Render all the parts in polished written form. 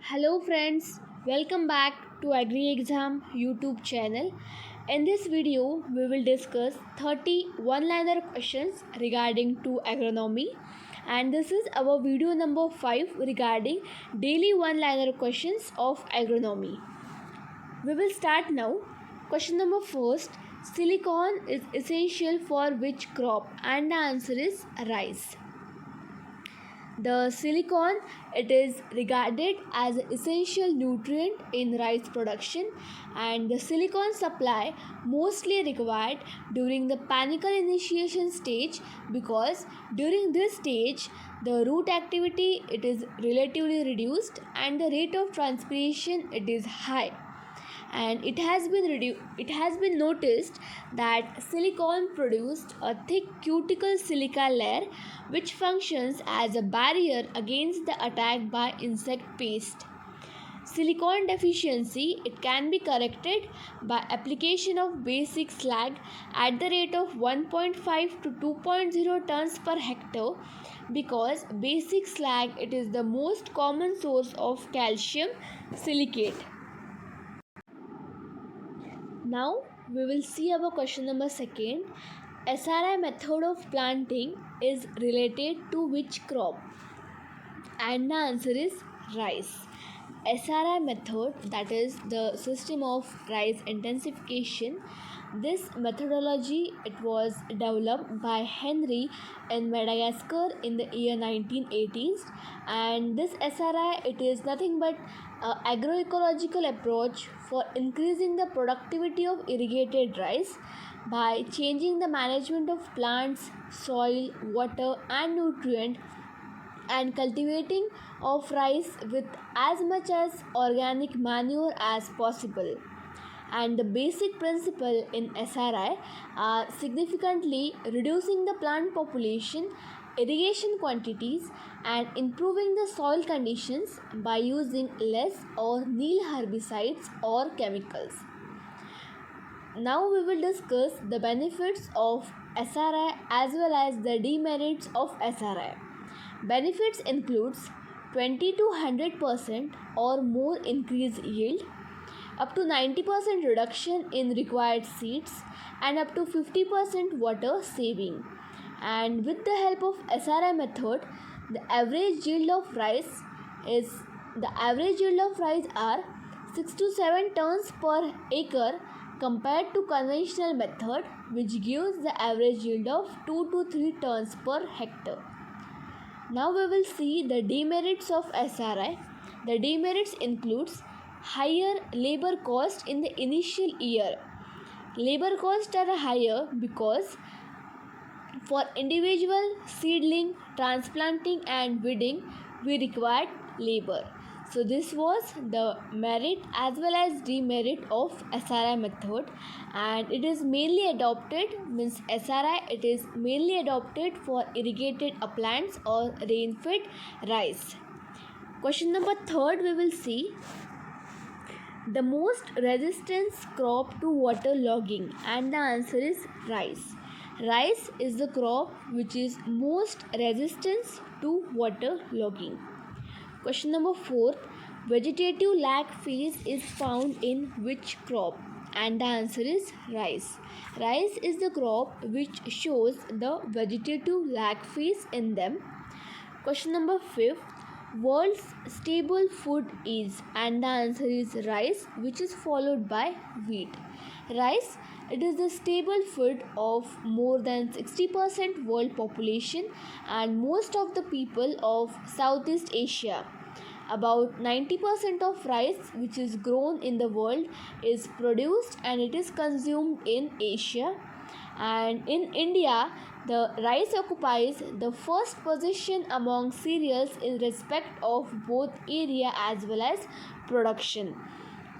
Hello friends, welcome back to Agri Exam YouTube channel. In this video, we will discuss 30 one-liner questions regarding to agronomy, and this is our video number 5 regarding daily one-liner questions of agronomy. We will start now. Question number first, silicon is essential for which crop? And the answer is rice. The silicon, it is regarded as an essential nutrient in rice production, and the silicon supply mostly required during the panicle initiation stage, because during this stage the root activity it is relatively reduced and the rate of transpiration it is high, and it has been noticed that silicon produced a thick cuticle silica layer which functions as a barrier against the attack by insect pest. Silicon deficiency, it can be corrected by application of basic slag at the rate of 1.5 to 2.0 tons per hectare, because basic slag it is the most common source of calcium silicate. Now we will see our question number second. SRI method of planting is related to which crop? And the answer is rice. SRI method, that is the system of rice intensification. This methodology it was developed by Henry in Madagascar in the year 1980s, and this SRI it is nothing but agroecological approach for increasing the productivity of irrigated rice by changing the management of plants, soil, water and nutrient, and cultivating of rice with as much as organic manure as possible. And the basic principle in SRI are significantly reducing the plant population, irrigation quantities, and improving the soil conditions by using less or nil herbicides or chemicals. Now we will discuss the benefits of SRI as well as the demerits of SRI. Benefits includes 20 to 100% or more increased yield, up to 90% reduction in required seeds, and up to 50% water saving. And with the help of SRI method, the average yield of rice are 6 to 7 tons per acre compared to conventional method, which gives the average yield of 2 to 3 tons per hectare. Now we will see the demerits of SRI. The demerits includes higher labor cost in the initial year. Labor costs are higher because for individual seedling, transplanting and weeding we required labor. So this was the merit as well as demerit of SRI method, and it is mainly adopted, means SRI it is mainly adopted for irrigated uplands or rain-fed rice. Question number third, we will see the most resistance crop to water logging, and the answer is rice. Rice is the crop which is most resistant to water logging. Question number 4, vegetative lag phase is found in which crop? And the answer is rice. Rice is the crop which shows the vegetative lag phase in them. Question number 5, world's staple food is? And the answer is rice, which is followed by wheat. Rice, it is the staple food of more than 60% world population and most of the people of Southeast Asia. About 90% of rice which is grown in the world is produced and it is consumed in Asia. And in India, the rice occupies the first position among cereals in respect of both area as well as production.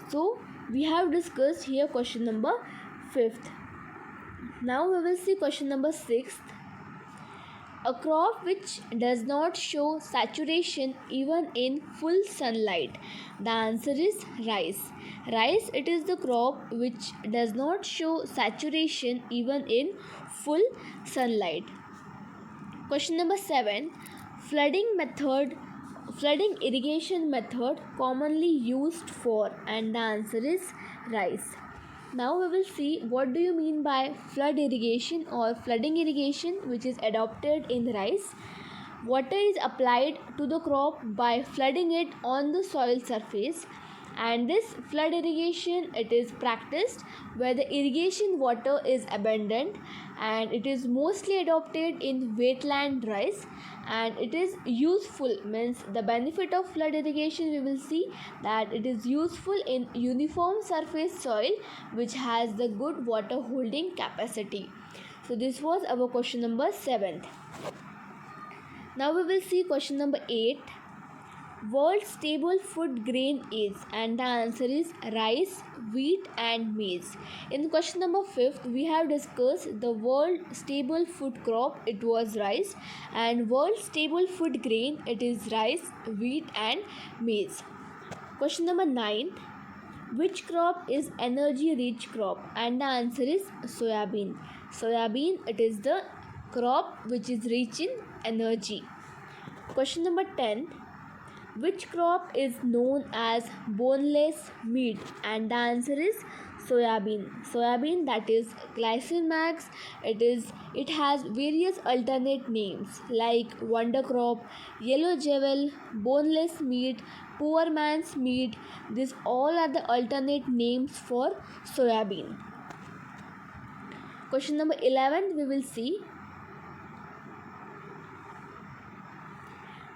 So we have discussed here question number 5th. Now we will see question number 6th. A crop which does not show saturation even in full sunlight. The answer is rice. Rice, it is the crop which does not show saturation even in full sunlight. Question number 7. Flooding method flooding irrigation method commonly used for? And the answer is rice. Now we will see what do you mean by flood irrigation or flooding irrigation, which is adopted in rice. Water is applied to the crop by flooding it on the soil surface, and this flood irrigation, it is practiced where the irrigation water is abundant, and it is mostly adopted in wetland rice, and it is useful, means the benefit of flood irrigation, we will see that it is useful in uniform surface soil which has the good water holding capacity. So this was our question number 7th. Now we will see question number 8. World staple food grain is, and the answer is rice, wheat and maize. In question number 5th, we have discussed the world staple food crop, it was rice, and world staple food grain, it is rice, wheat and maize. Question number 9. Which crop is energy rich crop? And the answer is soybean. Soybean, it is the crop which is rich in energy. Question number 10. Which crop is known as boneless meat? And the answer is soybean. Soybean, that is Glycemax. It has various alternate names like wonder crop, yellow jewel, boneless meat, poor man's meat. These all are the alternate names for soybean. Question number 11, we will see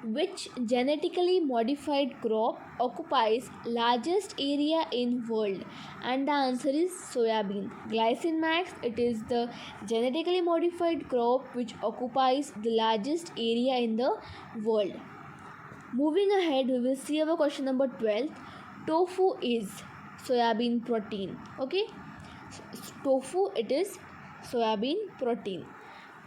which genetically modified crop occupies largest area in world? And the answer is soybean. Glycemax, it is the genetically modified crop which occupies the largest area in the world. Moving ahead, we will see our question number 12. Tofu is soybean protein. Okay, tofu, it is soybean protein.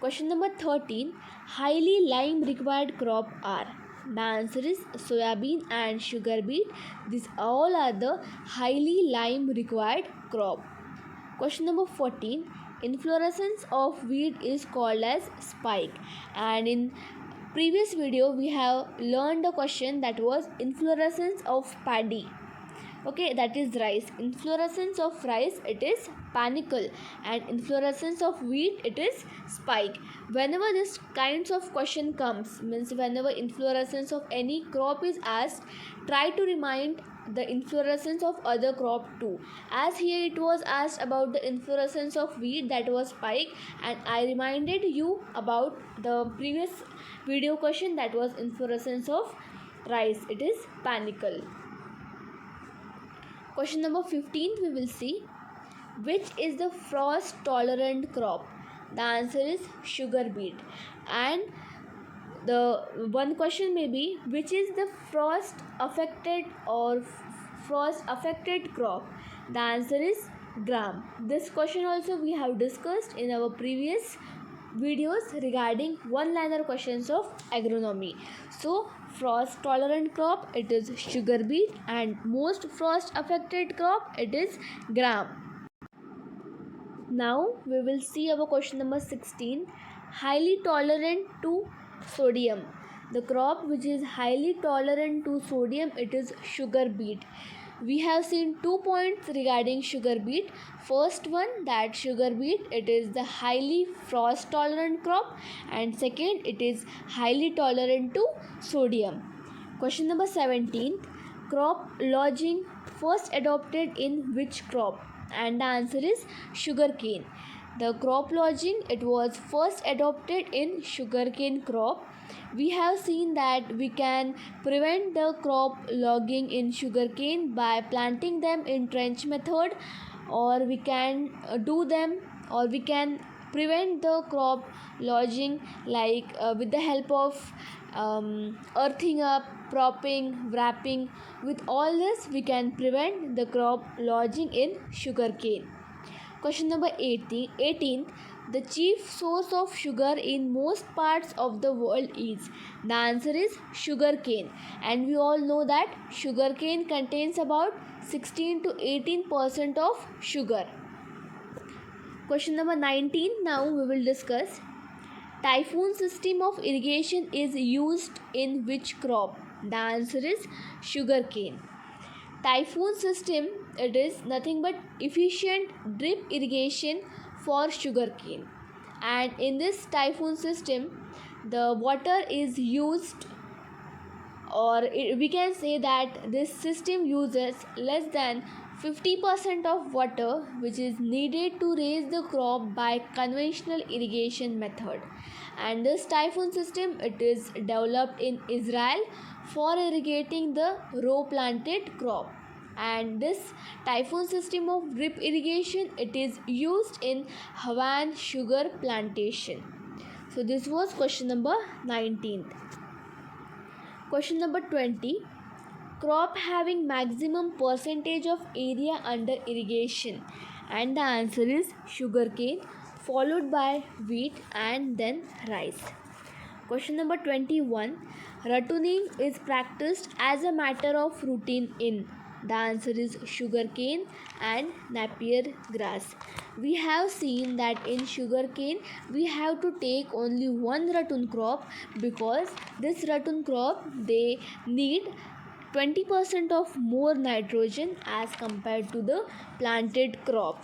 Question number 13. Highly lime required crop are? The answer is soybean and sugar beet. These all are the highly lime required crop. Question number 14. Inflorescence of wheat is called as spike. And in previous video we have learned a question that was inflorescence of paddy. Okay, that is rice. Inflorescence of rice, it is panicle, and inflorescence of wheat, it is spike. Whenever this kinds of question comes, means whenever inflorescence of any crop is asked, try to remind the inflorescence of other crop too. As here it was asked about the inflorescence of wheat, that was spike, and I reminded you about the previous video question, that was inflorescence of rice, it is panicle. Question number 15, we will see which is the frost tolerant crop? The answer is sugar beet. And the one question may be which is the frost affected crop? The answer is gram. This question also we have discussed in our previous videos regarding one-liner questions of agronomy. So frost tolerant crop, it is sugar beet, and most frost affected crop, it is gram. Now we will see our question number 16. Highly tolerant to sodium. The crop which is highly tolerant to sodium, it is sugar beet. We have seen 2 points regarding sugar beet. First one, that sugar beet, it is the highly frost tolerant crop, and second, it is highly tolerant to sodium. Question number 17. Crop lodging first adopted in which crop? And the answer is sugarcane. The crop lodging, it was first adopted in sugarcane crop. We have seen that we can prevent the crop logging in sugarcane by planting them in trench method, or we can prevent the crop lodging with the help of earthing up, propping, wrapping. With all this we can prevent the crop lodging in sugarcane. Question number 18. The chief source of sugar in most parts of the world is? The answer is sugarcane, and we all know that sugarcane contains about 16 to 18% of sugar. Question number 19. Now we will discuss typhoon system of irrigation is used in which crop? The answer is sugarcane. Typhoon system, it is nothing but efficient drip irrigation for sugarcane. And in this typhoon system, the water is used, or we can say that this system uses less than 50% of water which is needed to raise the crop by conventional irrigation method. And this typhoon system, it is developed in Israel for irrigating the row planted crop. And this typhoon system of drip irrigation, it is used in Hawaiian sugar plantation. So this was question number 19. Question number 20. Crop having maximum percentage of area under irrigation. And the answer is sugarcane, followed by wheat and then rice. Question number 21. Rattoning is practiced as a matter of routine in. The answer is sugarcane and Napier grass. We have seen that in sugarcane we have to take only one ratoon crop, because this ratoon crop, they need 20% of more nitrogen as compared to the planted crop.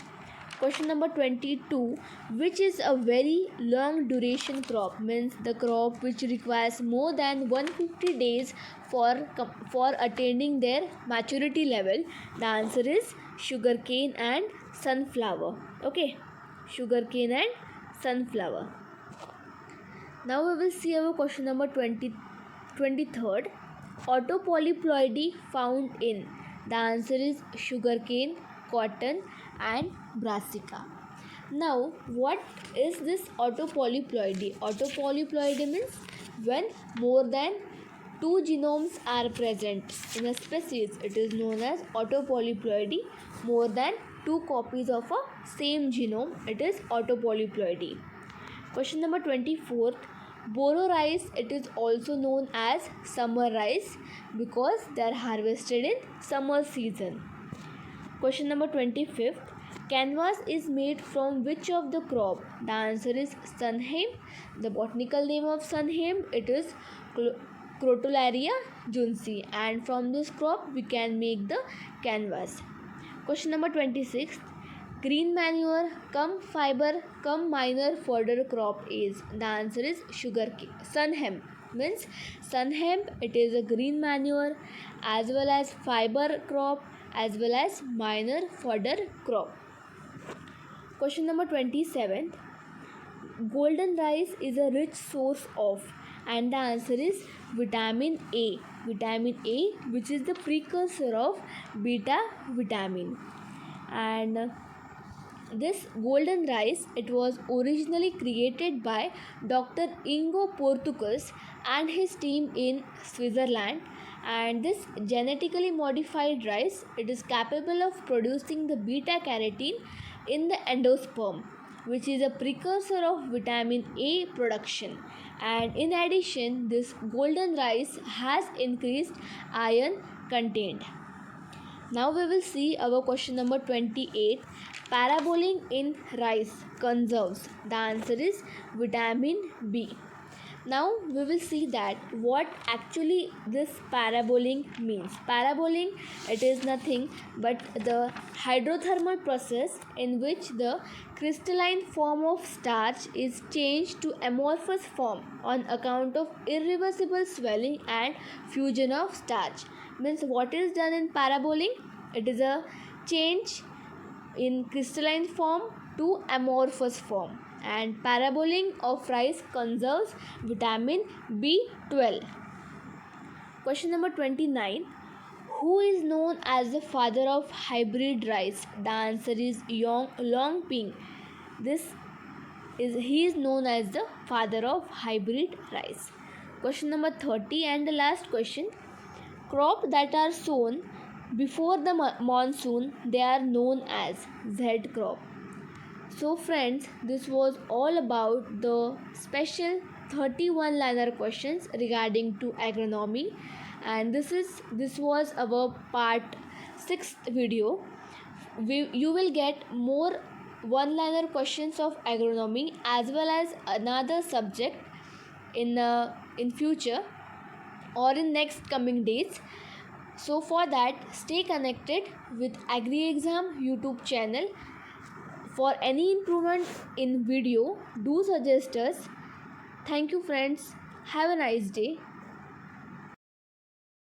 Question number 22. Which is a very long duration crop? Means the crop which requires more than 150 days for attaining their maturity level. The answer is sugarcane and sunflower. Okay, sugarcane and sunflower. Now we will see our question number 23rd. Autopolyploidy found in. The answer is sugarcane, cotton and brassica. Now, what is this autopolyploidy? Autopolyploidy means when more than two genomes are present in a species, it is known as autopolyploidy. More than two copies of a same genome, it is autopolyploidy. Question number 24th. Boro rice, it is also known as summer rice because they are harvested in summer season. Question number 25th. Canvas is made from which of the crop? The answer is sunhemp. The botanical name of sunhemp, it is Crotalaria junci, and from this crop we can make the canvas. Question number 26. Green manure cum fiber cum minor fodder crop is. The answer is sunhemp. Means sunhemp, it is a green manure as well as fiber crop as well as minor fodder crop. Question number 27. Golden rice is a rich source of, and the answer is vitamin A. Vitamin A, which is the precursor of beta vitamin. And this golden rice, it was originally created by Dr. Ingo Portucus and his team in Switzerland. And this genetically modified rice, it is capable of producing the beta carotene in the endosperm, which is a precursor of vitamin A production. And in addition, this golden rice has increased iron content. Now we will see our question number 28. Paraboling in rice conserves. The answer is vitamin B. Now we will see that what actually this paraboling means. Paraboling, it is nothing but the hydrothermal process in which the crystalline form of starch is changed to amorphous form on account of irreversible swelling and fusion of starch. Means what is done in paraboling? It is a change in crystalline form to amorphous form. And paraboling of rice conserves vitamin B12. Question number 29. Who is known as the father of hybrid rice? The answer is Long Ping. He is known as the father of hybrid rice. Question number 30 and the last question. Crop that are sown before the monsoon, they are known as Z crop. So friends, this was all about the special 31 liner questions regarding to agronomy, and this was our part 6th video. You will get more one liner questions of agronomy as well as another subject in future. or in next coming days. So for that, stay connected with Agri Exam YouTube channel. For any improvement in video, do suggest us. Thank you friends. Have a nice day.